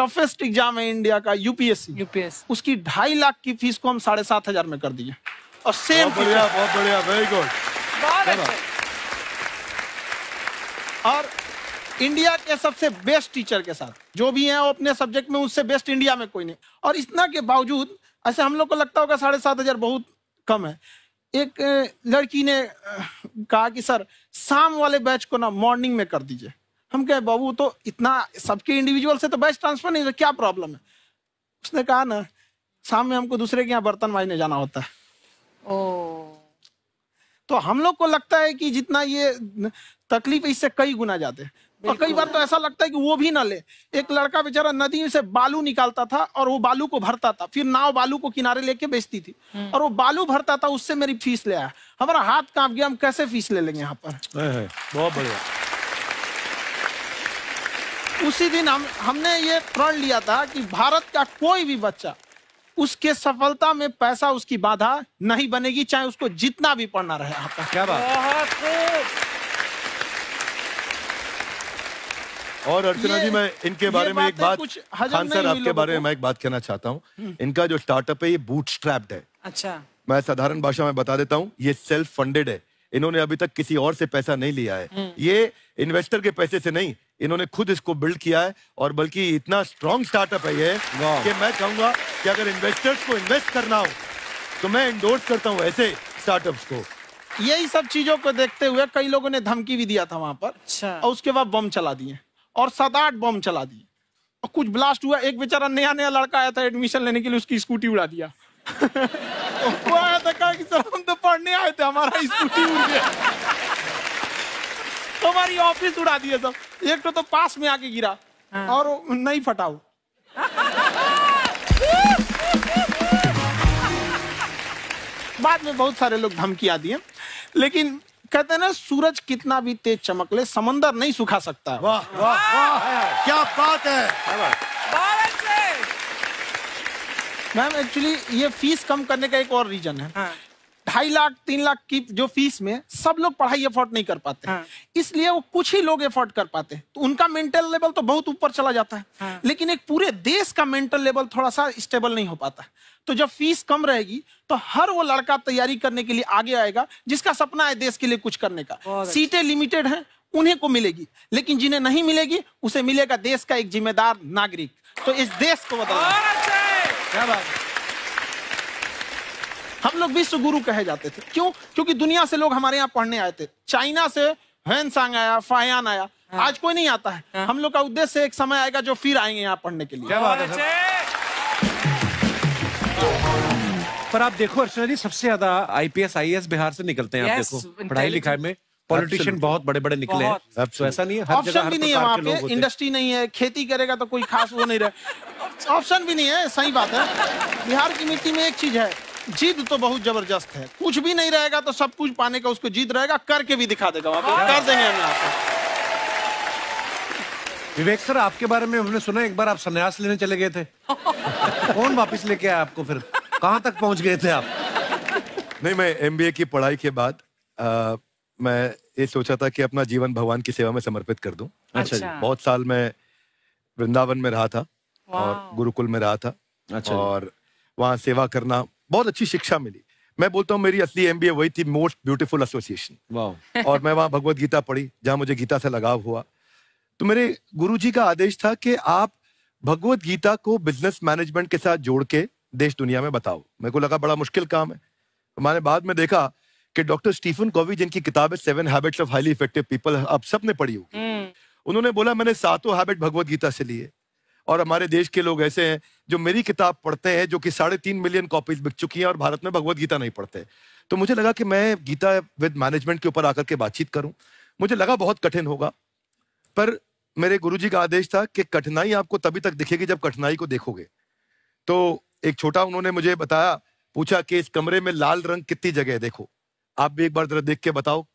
Toughest exam है India का, UPSC, उसकी 2.5 लाख की फीस को हम 7,500 में कर दिए। और सेम बहुत बढ़िया, वेरी गुड। और इंडिया के सबसे बेस्ट टीचर के साथ जो भी हैं वो अपने सब्जेक्ट में उससे बेस्ट इंडिया में कोई नहीं। और इतना के बावजूद ऐसे हम लोग को लगता होगा 7,500 बहुत कम है। एक लड़की ने कहा कि सर शाम वाले बैच को ना मॉर्निंग में कर दीजिए। हम कहे बाबू तो इतना सबके इंडिविजुअल से तो बैच ट्रांसफर नहीं, क्या प्रॉब्लम है? उसने कहा ना शाम में हमको दूसरे के यहाँ बर्तन मांजने जाना होता है। तो हम लोग को लगता है कि जितना ये तकलीफ इससे कई गुना जाते हैं। और कई बार तो ऐसा लगता है कि वो भी ना ले। एक लड़का बेचारा नदी से बालू निकालता था और वो बालू को भरता था, फिर नाव बालू को किनारे लेके बेचती थी और वो बालू भरता था, उससे मेरी फीस ले आया। हमारा हाथ कांप गया, हम कैसे फीस ले लेंगे यहाँ पर। बहुत बढ़िया। उसी दिन हमने ये प्रण लिया था कि भारत का कोई भी बच्चा उसके सफलता में पैसा उसकी बाधा नहीं बनेगी, चाहे उसको जितना भी पढ़ना रहे यहाँ पर। क्या बात। और अर्चना जी, मैं इनके बारे में एक बात, खान सर आपके बारे में मैं एक बात कहना चाहता हूँ। इनका जो स्टार्टअप है ये बूटस्ट्रैप्ड है। अच्छा, मैं साधारण भाषा में बता देता हूँ, ये सेल्फ फंडेड है। इन्होंने अभी तक किसी और से पैसा नहीं लिया है। ये इन्वेस्टर के पैसे से नहीं, इन्होंने खुद इसको बिल्ड किया है। और बल्कि इतना स्ट्रॉन्ग स्टार्टअप है ये कि मैं कहूंगा कि अगर इन्वेस्टर्स को इन्वेस्ट करना हो तो मैं एंडोर्स करता हूँ ऐसे स्टार्टअप्स को। यही सब चीजों को देखते हुए कई लोगों ने धमकी भी दिया था वहां पर। अच्छा। और उसके बाद बम चला दिए और 7-8 बम चला दिए और कुछ ब्लास्ट हुआ। एक बेचारा नया लड़का आया था एडमिशन लेने के लिए, उसकी स्कूटी उड़ा दिया। वो आया था, कहा कि सर हम तो पढ़ने आए थे, हमारा स्कूटी उड़ गया। हमारी ऑफिस उड़ा दिए सब। एक तो पास में आके गिरा और नहीं फटा वो। बाद में बहुत सारे लोग धमकियां दिए, लेकिन कहते हैं ना सूरज कितना भी तेज चमक ले समंदर नहीं सुखा सकता। वाह वाह वाह, क्या बात है। मैम एक्चुअली ये फीस कम करने का एक और रीजन है। 2.5 लाख 3 लाख की जो फीस में सब लोग पढ़ाई अफोर्ड नहीं कर पाते। इसलिए वो कुछ ही लोग अफोर्ड कर पाते हैं, तो उनका मेंटल लेवल तो बहुत ऊपर चला जाता है। लेकिन एक पूरे देश का मेंटल लेवल थोड़ा सा स्टेबल नहीं हो पाता। तो जब फीस कम रहेगी तो हर वो लड़का तैयारी करने के लिए आगे आएगा जिसका सपना है देश के लिए कुछ करने का। सीटें लिमिटेड हैं, उन्हें को मिलेगी, लेकिन जिन्हें नहीं मिलेगी उसे मिलेगा देश का एक जिम्मेदार नागरिक। तो इस देश को बदलना। क्या बात है। हम लोग विश्व गुरु कहे जाते थे, क्यों? क्योंकि दुनिया से लोग हमारे यहाँ पढ़ने आए थे। चाइना से ह्वेनसांग आया, फायान आया, आज कोई नहीं आता है। हम लोग का उद्देश्य एक समय आएगा जो फिर आएंगे यहाँ पढ़ने के लिए। क्या बात है। पर आप देखो अर्चना जी, सबसे ज्यादा आईपीएस आईएएस बिहार से निकलते हैं। आप देखो पढ़ाई लिखाई में पॉलिटिशियन बहुत बड़े बड़े निकले हैं। तो ऐसा नहीं है, हर जगह ऑप्शन भी नहीं है वहाँ पे, इंडस्ट्री नहीं है, खेती करेगा तो कोई खास वो नहीं रहे, ऑप्शन भी नहीं है। सही बात है। बिहार की मिट्टी में एक चीज है, जिद तो बहुत जबरदस्त है। कुछ भी नहीं रहेगा तो सब कुछ पाने का उसको जिद रहेगा, करके भी दिखा देगा। वहाँ पे कर देंगे हम यहाँ पे। विवेक सर, आपके बारे में हमने सुना एक बार आप संन्यास लेने चले गए थे। कौन वापस लेके आया आपको? फिर कहाँ तक पहुंच गए थे आप? नहीं, मैं एमबीए की पढ़ाई के बाद मैं ये सोचा था कि अपना जीवन भगवान की सेवा में समर्पित कर दूं। अच्छा जी। बहुत साल मैं वृंदावन में रहा था और गुरुकुल में रहा था। अच्छा। और वहाँ सेवा करना, बहुत अच्छी शिक्षा मिली। मैं बोलता हूँ मेरी असली एमबीए वही थी, मोस्ट ब्यूटीफुल एसोसिएशन। वाह। और मैं वहाँ भगवत गीता पढ़ी, जहाँ मुझे गीता से लगाव हुआ। तो मेरे गुरुजी का आदेश था कि आप भगवत गीता को बिजनेस मैनेजमेंट के साथ जोड़ के देश दुनिया में बताओ। मेरे को लगा बड़ा मुश्किल काम है। मैंने बाद में देखा कि डॉक्टर स्टीफन कॉवी, जिनकी किताब है 7 habits of highly effective people, आप सबने पढ़ी होगी, उन्होंने बोला मैंने 7 हैबिट भगवत गीता से लिए। और हमारे देश के लोग ऐसे हैं जो मेरी किताब पढ़ते हैं, जो कि 3.5 मिलियन कॉपीज बिक चुकी हैं, और भारत में भगवत गीता नहीं पढ़ते। तो मुझे लगा कि मैं गीता विद मैनेजमेंट के ऊपर आकर के बातचीत करूं। मुझे लगा बहुत कठिन होगा, पर मेरे गुरुजी का आदेश था कि कठिनाई आपको तभी तक दिखेगी जब कठिनाई को देखोगे। तो एक छोटा उन्होंने मुझे बताया, पूछा कि इस कमरे में लाल रंग कितनी जगह है, देखो आप भी एक बार जरा देख के बताओ।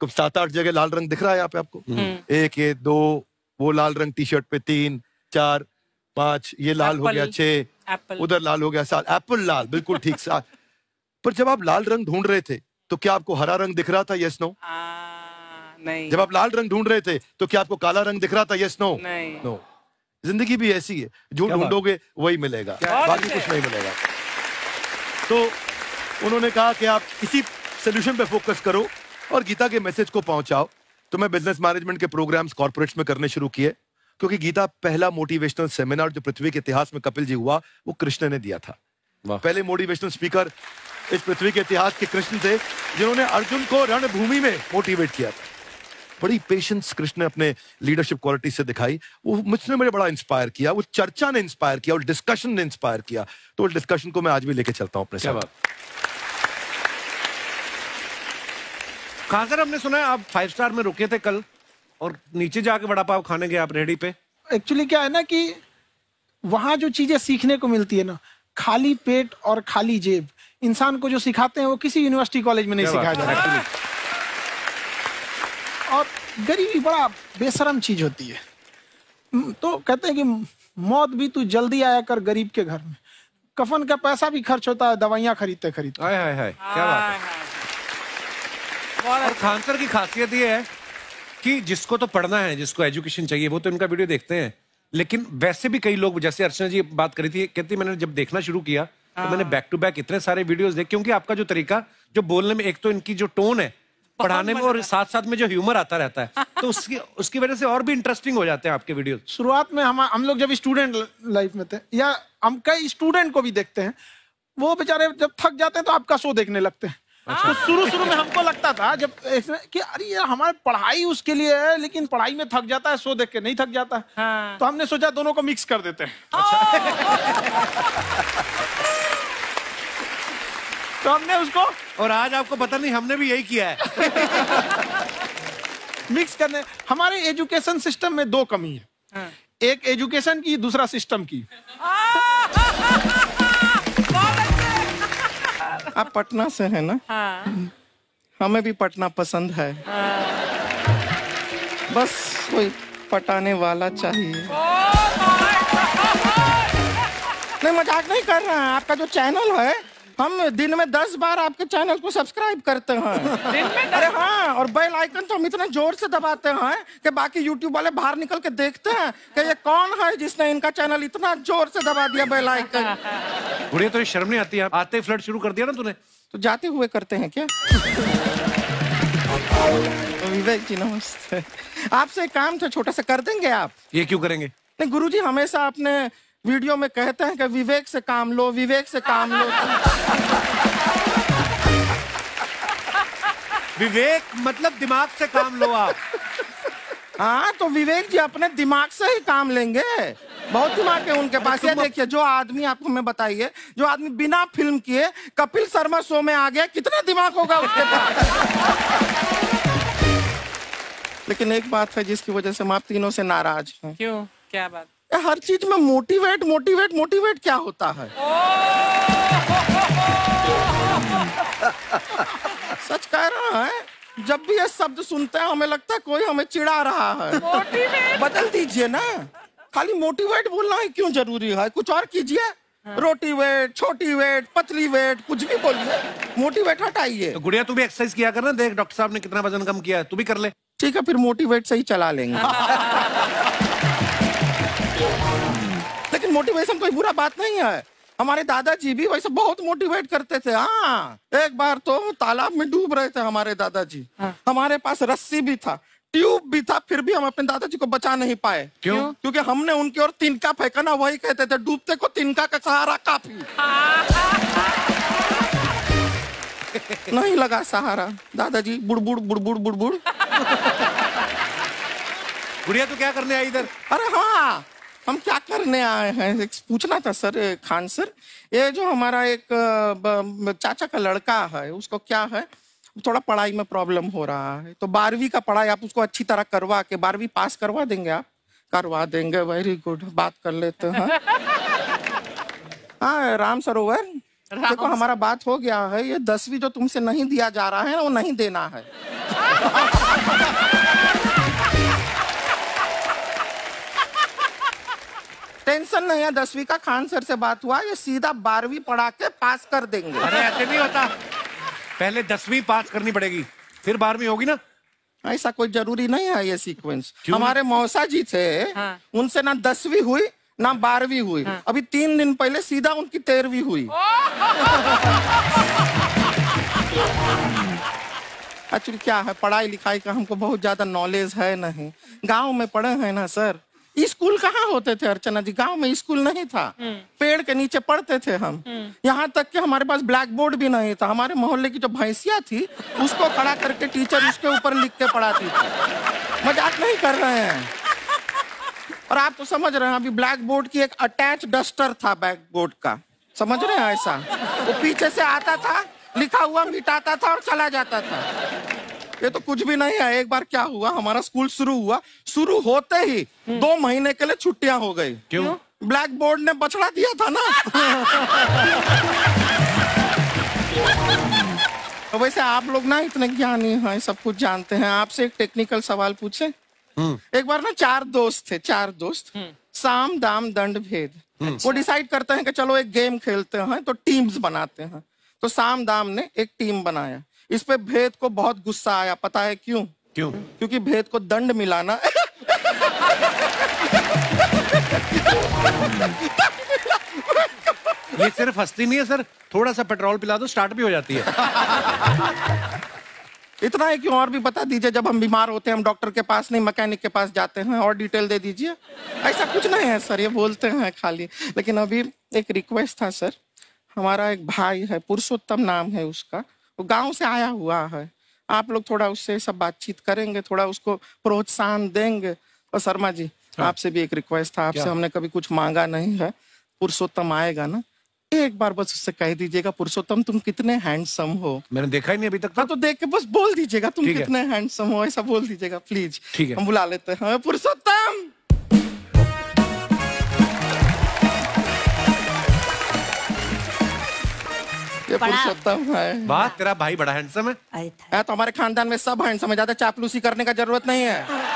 7-8 जगह लाल रंग दिख रहा है यहाँ पे आपको? 1 ये 2, वो लाल रंग टी शर्ट पे 3 4 5, ये लाल हो गया 6, उधर लाल हो गया 7, एप्पल लाल, बिल्कुल ठीक 7। पर जब आप लाल रंग ढूंढ रहे थे तो क्या आपको हरा रंग दिख रहा था? Yes no? नहीं। जब आप लाल रंग ढूंढ रहे थे तो क्या आपको काला रंग दिख रहा था? Yes no? नहीं। नो। जिंदगी भी ऐसी है, जो ढूंढोगे वही मिलेगा, बाकी कुछ नहीं मिलेगा। तो उन्होंने कहा कि आप इसी सोल्यूशन पे फोकस करो और गीता के मैसेज को पहुंचाओ। तो मैं बिजनेस मैनेजमेंट के प्रोग्राम्स कॉर्पोरेट्स में करने शुरू किए, क्योंकि गीता पहला मोटिवेशनल सेमिनार जो पृथ्वी के इतिहास में कपिल जी हुआ, वो कृष्ण ने दिया था। पहले मोटिवेशनल स्पीकर इस पृथ्वी के इतिहास के कृष्ण थे, जिन्होंने अर्जुन को रणभूमि में मोटिवेट किया था। बड़ी पेशेंस कृष्ण ने अपने लीडरशिप क्वालिटी से दिखाई, वो मुझसे मुझे बड़ा इंस्पायर किया, वो चर्चा ने इंस्पायर किया और डिस्कशन ने इंस्पायर किया। तो उस डिस्कशन को मैं आज भी लेके चलता हूं अपने साथ। कहां सर, हमने सुना है आप 5 स्टार में रुके थे कल और नीचे जाके वड़ा पाव खाने गए आप रेहड़ी पे। एक्चुअली क्या है ना कि वहां जो चीजें सीखने को मिलती है ना, खाली पेट और खाली जेब इंसान को जो सिखाते हैं वो किसी यूनिवर्सिटी कॉलेज में नहीं सिखाया जाता। और गरीबी बड़ा बेशरम चीज होती है। तो कहते हैं कि मौत भी तू जल्दी आया कर गरीब के घर में, कफन का पैसा भी खर्च होता है दवाइयां खरीदते खरीदते। हाय हाय हाय, क्या बात है। और खान सर की खासियत ये है कि जिसको तो पढ़ना है, जिसको एजुकेशन चाहिए, वो तो इनका वीडियो देखते हैं, लेकिन वैसे भी कई लोग, जैसे अर्चना जी बात करी थी, कहती मैंने जब देखना शुरू किया तो मैंने बैक टू बैक इतने सारे वीडियोस देखे, क्योंकि आपका जो तरीका जो बोलने में, एक तो इनकी जो टोन है पढ़ाने में, और साथ साथ में जो ह्यूमर आता रहता है, तो उसकी वजह से और भी इंटरेस्टिंग हो जाते हैं आपके वीडियो। शुरुआत में हम लोग जब स्टूडेंट लाइफ में थे, या हम कई स्टूडेंट को भी देखते हैं, वो बेचारे जब थक जाते हैं तो आपका शो देखने लगते हैं। तो शुरू में हमको लगता था जब कि अरे यार हमारी पढ़ाई उसके लिए है, लेकिन पढ़ाई में थक जाता है, शो देख के नहीं थक जाता। हाँ। तो हमने सोचा दोनों को मिक्स कर देते हैं। तो हमने उसको, और आज आपको पता नहीं हमने भी यही किया है। मिक्स करने। हमारे एजुकेशन सिस्टम में 2 कमी है। हाँ। एक एजुकेशन की, दूसरा सिस्टम की। आप पटना से हैं ना? हाँ। हमें भी पटना पसंद है। हाँ। बस कोई पटाने वाला चाहिए। नहीं, मजाक नहीं कर रहे हैं। आपका जो चैनल है, हम दिन में 10 बार आपके चैनल को सब्सक्राइब करते हैं। दिन में 10? अरे हाँ, और बेल आइकन तो हम इतना जोर से दबाते हैं कि बाकी यूट्यूब वाले बाहर निकल के देखते हैं कि ये कौन है जिसने इनका चैनल इतना जोर से दबा दिया बेल आइकन। बुढ़िया, तो शर्म नहीं आती? आते ही फ्लर्ट शुरू कर दिया ना तूने। तो जाते हुए करते हैं क्या? विवेक जी नमस्ते। आपसे काम था छोटा सा, कर देंगे आप? ये क्यों करेंगे? नहीं, गुरुजी हमेशा अपने वीडियो में कहते हैं कि विवेक से काम लो, विवेक से काम लो। विवेक मतलब दिमाग से काम लो आप। हाँ, तो विवेक जी अपने दिमाग से ही काम लेंगे। बहुत दिमाग है उनके पास। ये देखिए, जो आदमी, आपको मैं बताइए, जो आदमी बिना फिल्म किए कपिल शर्मा शो में आ गया, कितना दिमाग होगा उसके पास। लेकिन एक बात है जिसकी वजह से हम आप तीनों से नाराज हैं। क्यों? क्या बात? हर चीज में मोटिवेट मोटिवेट मोटिवेट क्या होता है? सच कह रहा है, जब भी ये शब्द सुनते हैं हमें लगता है कोई हमें चिढ़ा रहा है। मोटिवेट बदल दीजिए ना, खाली मोटिवेट बोलना ही क्यों जरूरी है? कुछ और कीजिए। हाँ। रोटी वेट, छोटी वेट, पतली वेट, कुछ भी बोलिए, मोटिवेट हटाइए। तो गुड़िया, तू भी एक्सरसाइज किया कर ना, देख डॉक्टर साहब ने कितना वजन कम किया है, तू भी कर ले। ठीक है, फिर मोटिवेट से ही चला लेंगे। लेकिन मोटिवेशन कोई बुरा बात नहीं है। हमारे दादाजी भी वैसे बहुत मोटिवेट करते थे। हाँ, एक बार तो तालाब में डूब रहे थे हमारे दादाजी। हाँ। हमारे पास रस्सी भी था, ट्यूब भी था, फिर भी हम अपने दादाजी को बचा नहीं पाए। क्यों? क्योंकि हमने उनकी ओर तिनका फेंका ना, वही कहते थे डूबते को तिनका का सहारा काफी। नहीं लगा सहारा, दादाजी बुड़बुड़ बुड़बुड़ बुड़बुड़। गुड़िया, तू क्या करने आई इधर? अरे हाँ, हम क्या करने आए हैं, एक पूछना था सर, खान सर, ये जो हमारा एक चाचा का लड़का है, उसको क्या है, थोड़ा पढ़ाई में प्रॉब्लम हो रहा है, तो 12वीं का पढ़ाई आप उसको अच्छी तरह करवा के 12वीं पास करवा देंगे आप? करवा देंगे, वेरी गुड, बात कर लेते हैं। हाँ, राम सरोवर, देखो हमारा बात हो गया है, ये 10वीं जो तुमसे नहीं दिया जा रहा है वो नहीं देना है। टेंशन नहीं है, 10वीं का खान सर से बात हुआ, ये सीधा 12वीं पढ़ा के पास कर देंगे। अरे ऐसे नहीं होता, पहले 10वीं पास करनी पड़ेगी, फिर 12वीं होगी ना। ऐसा कोई जरूरी नहीं है ये सीक्वेंस। हमारे मौसा जी थे, उनसे ना 10वीं हुई ना 12वीं हुई, अभी 3 दिन पहले सीधा उनकी 13वीं हुई। एक्चुअली क्या है, पढ़ाई लिखाई का हमको बहुत ज्यादा नॉलेज है नहीं, गांव में पढ़े हैं ना सर। स्कूल कहाँ होते थे अर्चना जी, गांव में स्कूल नहीं था, पेड़ के नीचे पढ़ते थे हम। यहाँ तक कि हमारे पास ब्लैक बोर्ड भी नहीं था, हमारे मोहल्ले की जो भैंसिया थी उसको खड़ा करके टीचर उसके ऊपर लिख के पढ़ाती थी। मजाक नहीं कर रहे हैं। और आप तो समझ रहे हैं, अभी ब्लैक बोर्ड की एक अटैच डस्टर था बैक बोर्ड का, समझ रहे हैं ऐसा, वो पीछे से आता था, लिखा हुआ मिटाता था और चला जाता था। ये तो कुछ भी नहीं है। एक बार क्या हुआ, हमारा स्कूल शुरू हुआ, शुरू होते ही 2 महीने के लिए छुट्टियां हो गई। क्यों? ब्लैक बोर्ड ने बछड़ा दिया था ना। तो वैसे आप लोग ना इतने ज्ञानी हैं, सब कुछ जानते हैं। आपसे एक टेक्निकल सवाल पूछे। एक बार ना 4 दोस्त थे, 4 दोस्त, साम दाम दंड भेद। वो डिसाइड करते हैं कि चलो एक गेम खेलते हैं, तो टीम्स बनाते हैं। तो साम दाम ने एक टीम बनाया। इस पे भेद को बहुत गुस्सा आया, पता है क्यों? क्यों? क्योंकि भेद को दंड मिलाना ये सिर्फ हंसती नहीं है सर, थोड़ा सा पेट्रोल पिला दो स्टार्ट भी हो जाती है। इतना है कि और भी बता दीजिए, जब हम बीमार होते हैं हम डॉक्टर के पास नहीं मैकेनिक के पास जाते हैं, और डिटेल दे दीजिए। ऐसा कुछ नहीं है सर, ये बोलते हैं खाली। लेकिन अभी एक रिक्वेस्ट था सर, हमारा एक भाई है, पुरुषोत्तम नाम है उसका, वो गांव से आया हुआ है। आप लोग थोड़ा उससे सब बातचीत करेंगे, थोड़ा उसको प्रोत्साहन देंगे। और शर्मा जी, आपसे भी एक रिक्वेस्ट था, आपसे हमने कभी कुछ मांगा नहीं है। पुरुषोत्तम आएगा ना, एक बार बस उससे कह दीजिएगा, पुरुषोत्तम तुम कितने हैंडसम हो। मैंने देखा ही नहीं अभी तक। तो देख के बस बोल दीजिएगा तुम कितने हैंडसम हो, ऐसा बोल दीजिएगा प्लीज। ठीक है, हम बुला लेते हैं पुरुषोत्तम। ये पुरुषोत्तम है। वाह, तेरा भाई बड़ा हैंडसम है। तो हमारे खानदान में सब हैंडसम है, ज्यादा चापलूसी करने का जरूरत नहीं है।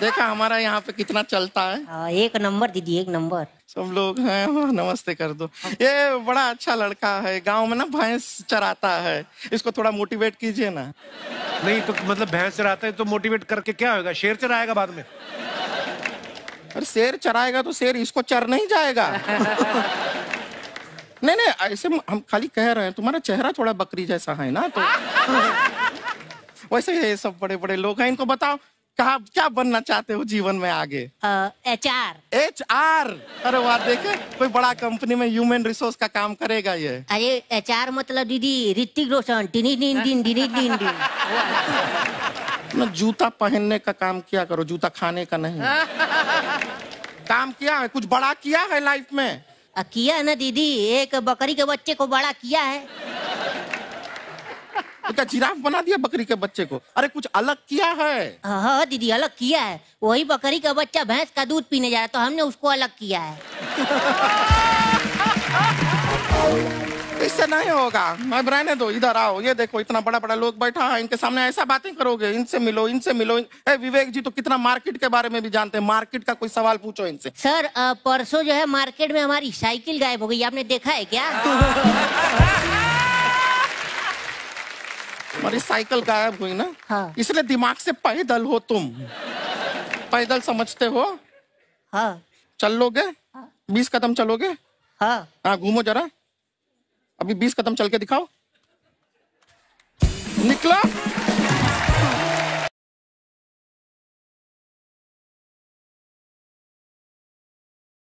देखा हमारा यहाँ पे कितना चलता है। एक नंबर दीदी, एक नंबर। सब लोग हैं, नमस्ते कर दो। ये बड़ा अच्छा लड़का है, गांव में ना भैंस चराता है, इसको थोड़ा मोटिवेट कीजिए ना। नहीं तो मतलब भैंस चराता है तो मोटिवेट करके क्या होगा, शेर चराएगा बाद में? अरे शेर चराएगा तो शेर इसको चर नहीं जाएगा। नहीं नहीं, ऐसे हम खाली कह रहे हैं, तुम्हारा चेहरा थोड़ा बकरी जैसा है ना, तो वैसे ये सब बड़े बड़े लोग हैं। इनको बताओ कहा क्या बनना चाहते हो जीवन में आगे? HR। HR? अरे वाह, देखे कोई बड़ा कंपनी में ह्यूमन रिसोर्स का काम करेगा ये। अरे HR मतलब दीदी ऋतिक रोशन। टिनी टिन टिन टिनी टिन टिन। ना जूता पहनने का काम किया करो, जूता खाने का नहीं। काम किया है, कुछ बड़ा किया है लाइफ में? किया ना दीदी, एक बकरी के बच्चे को बड़ा किया है। तो क्या जिराफ बना दिया बकरी के बच्चे को? अरे कुछ अलग किया है। हाँ दीदी, अलग किया है। वही बकरी का बच्चा भैंस का दूध पीने जा रहा है, तो हमने उसको अलग किया है। इससे नहीं होगा, मैं रहने दो, इधर आओ। ये देखो इतना बड़ा बड़ा लोग बैठा है, इनके सामने ऐसा बातें करोगे? इनसे मिलो, इनसे मिलो। विवेक जी तो कितना मार्केट के बारे में भी जानते हैं, मार्केट का कोई सवाल पूछो इनसे। सर परसों जो है मार्केट में हमारी साइकिल गायब हो गई, आपने देखा है क्या? हमारी साइकिल गायब हुई ना? हाँ। इसलिए दिमाग से पैदल हो तुम, पैदल समझते हो? हाँ। चल लोगे? 20 कदम चलोगे? हाँ, घूमो जरा, अभी 20 कदम चल के दिखाओ। निकलो।